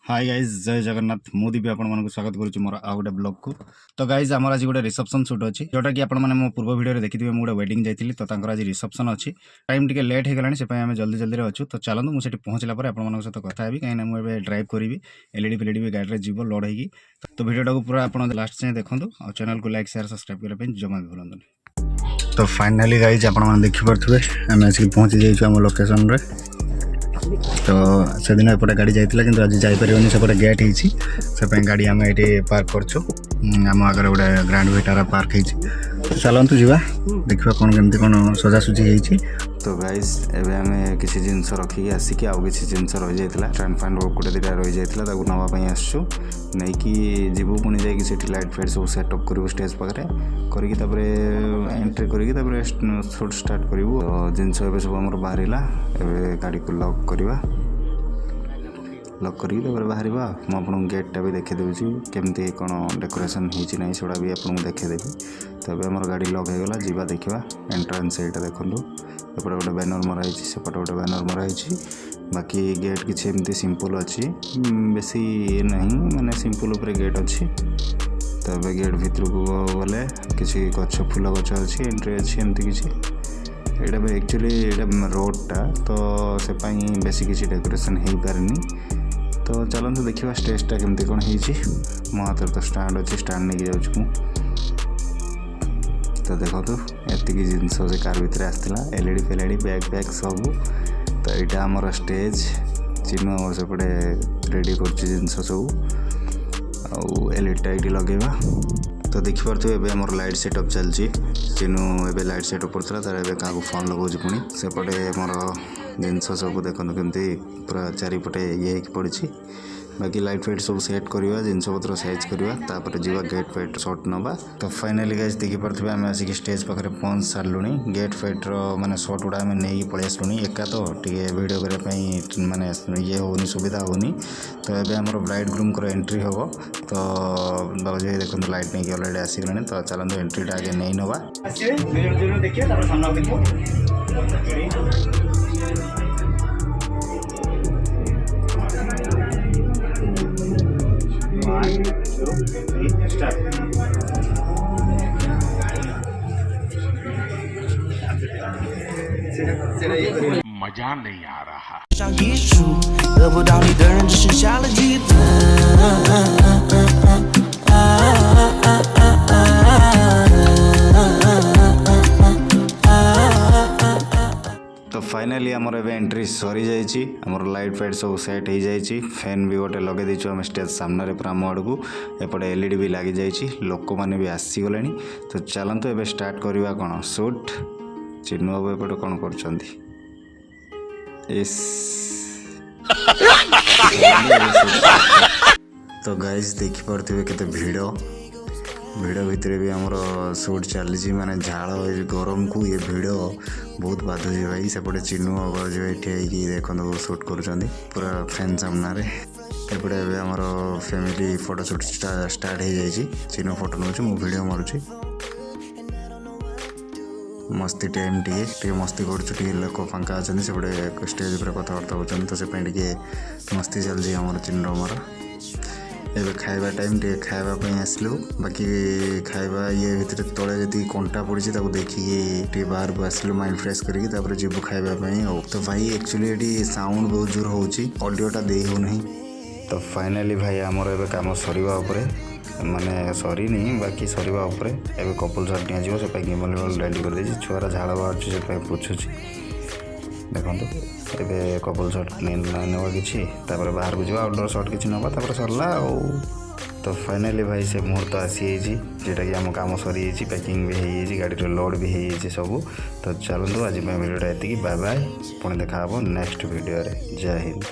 Hi guys जय जगन्नाथ मुझे भी आपण मानक स्वागत करुच्ची मोर आउ गोटे ब्लॉग को। तो गाइज आमर आज गोटे रिसेप्शन शूट अच्छी जोटा कि आपण मो पूर्व वीडियो देखिए मुझे वेडिंग जाइली तो आज रिसेप्शन अच्छी टाइम टिके लेट हो गलानी से आम जल्दी जल्दी अच्छु। तो चलते मुझे पहुँचला आप सहित कथा हेबी कहीं मुझे ड्राइव करी एलईडी फेलईडी भी गाड़ी में जीव लोड होगी। तो वीडियो को पूरा आप लास्ट जाए देखूँ और चैनल को लाइक शेयर सब्सक्राइब करने जमा भी भूलु। तो फाइनाली गाइज आप देखिपे आम आसिक पहुँची जाइए लोकेशन रे। तो से दिन एपटे गाड़ी जाइला कि आज जापरि सेपटे गेट होती गाड़ी आम ये पार्क करछु आम आगे गोटे ग्रांड विटारा पार्क हो। चलतु जा देखा कौन केमती कौन सजासुजी होती। तो गाइज एवं आम किसी जिनस रखिकी आसिक आउ कि जिनस रही जाता स्टैंड फैंड गोटे दुटा रही जाता नापी आसचु नहीं कि जीवु पुणी जाकि लाइट फाइट सब सेटअप करूँ स्टेज पाखे करके एंट्री करके शूट स्टार्ट करूँ। तो जिनस सब आम बाहर गाड़ी को लॉक करवा लॉक करके बाहर मुझे गेटा भी देखीदेवी केमती कौन डेकोरेशन होना सेटा भी आपको देखीदेवी। तो आम गाड़ी लॉक हो गला जीवा देखा एंट्रांस यहाँ देखूँ एपटे गोटे बैनर मराई सेपटे गोटे बैनर मराई बाकी गेट किसी एमती सिंपल अच्छी बेसी नहीं माने सिंपल उपरे गेट अच्छी। तो अब गेट भितर को गले किसी गच फूल गच अच्छी एंट्री अच्छी एमती किसी यहाँ एक्चुअली यहाँ रोडटा तो से बेसी किसी डेकोरेशन हो पारनी। तो चलते देखा स्टेजटा केमती कौन हो मो हाथ तो स्टाण्ड अच्छी स्टाण्ड नहीं जाऊँ। तो देखो एतिक जिनस से कार भितर आसला एलईडी फेलईडी बैग बैग सब। तो यहाँ आमर स्टेज चिन्ह आम सेपटे रेडी कर जिनस सब आउ एलईडीटा ये लगेगा। तो देखिपे एवं आम लाइट सेटअप चलती चिन्ह एवं लाइट सेटअप करता तार एवं क्या फोन लगाऊँ पुणी सेपटे मोर जिनस सब देखो केमती पूरा चारिपटे ये पड़ी बाकी लाइट फाइट सब सेट करवा जिनस पत्र साइज करवा जीवा गेट फाइट शॉट नवा। तो फाइनाली गाइस देखिपे आम आसिक स्टेज पाखे पहुँच सारूँ गेट फाइट माने शॉट गुड़ा आम नहीं पलि आसलुँ एका तो टे वीडियो करने माने ये होनी सुविधा होनी। तो ये आम ब्राइड ग्रूम को एंट्री हम तो बाबूजी देखो लाइट नहीं अलरेडी आसीगला। तो चलते एंट्रीटा आगे नहीं नवा मजा नहीं आ रहा।得不到你的人只剩下了记得。तो फाइनाली आमर ए एंट्री सरी जामर लाइट फाइट सब सेट हो जाए फैन भी गोटे लगे देचु आम स्टेज सामने पूरा आम आड़ को एपटे एलईडी भी लगी जाइए लोक मैंने भी आसीगले। तो चलतु एवं स्टार्ट करवा कौन शूट चिन्ह बाबू एपटे कौन कर तो गाइज देखिपे केते भिड़ भितर भी आमर शूट चली माने झाड़ गरम को ये भिड़ बहुत बाधुची भाई सेपटे चिन्ह बाबा जो ये देखो शूट कर पूरा फैन सामने एपटे आमर फैमिली फोटो शूट स्टार्ट हो जाए चिन्ह फोटो नौ मु वीडियो मारुची मस्ती टाइम टे मस्ती कर लोक फांका अच्छा से स्टेज पर कथबार्ता होती तो से मस्ती चलती आम चिन्ह आमर एवं खाଇବା टाइम टे खावाई आसलु बाकी खाଇବା ये भितर तले जी कंटा पड़ी देखिए बाहर को आसलु माइंड फ्रेश करके जीवु खावाई हो। तो भाई एक्चुअली ये साउंड बहुत जोर होडियोटा दे हो नहीं। तो फाइनाली भाई आमर एवं काम सरीवा माने सरी नहीं बाकी सरीवा एवं कपल शॉट निजी से गिमल रेडी कर दे छुआर झाड़ बाहर से पोछुची देखो ए कपल शॉट नेवा कि बाहर को जावा आउटडोर शॉट किसी नवा सरला। तो फाइनाली भाई से मुहूर्त आसी जोटा कि आम कम सरी पैकिंग भी हो गाड़ी लोड भी हो सब। तो चलते आज वीडियोटा ये बाय बाय पुणी देखा नेक्स्ट वीडियो जय हिंद।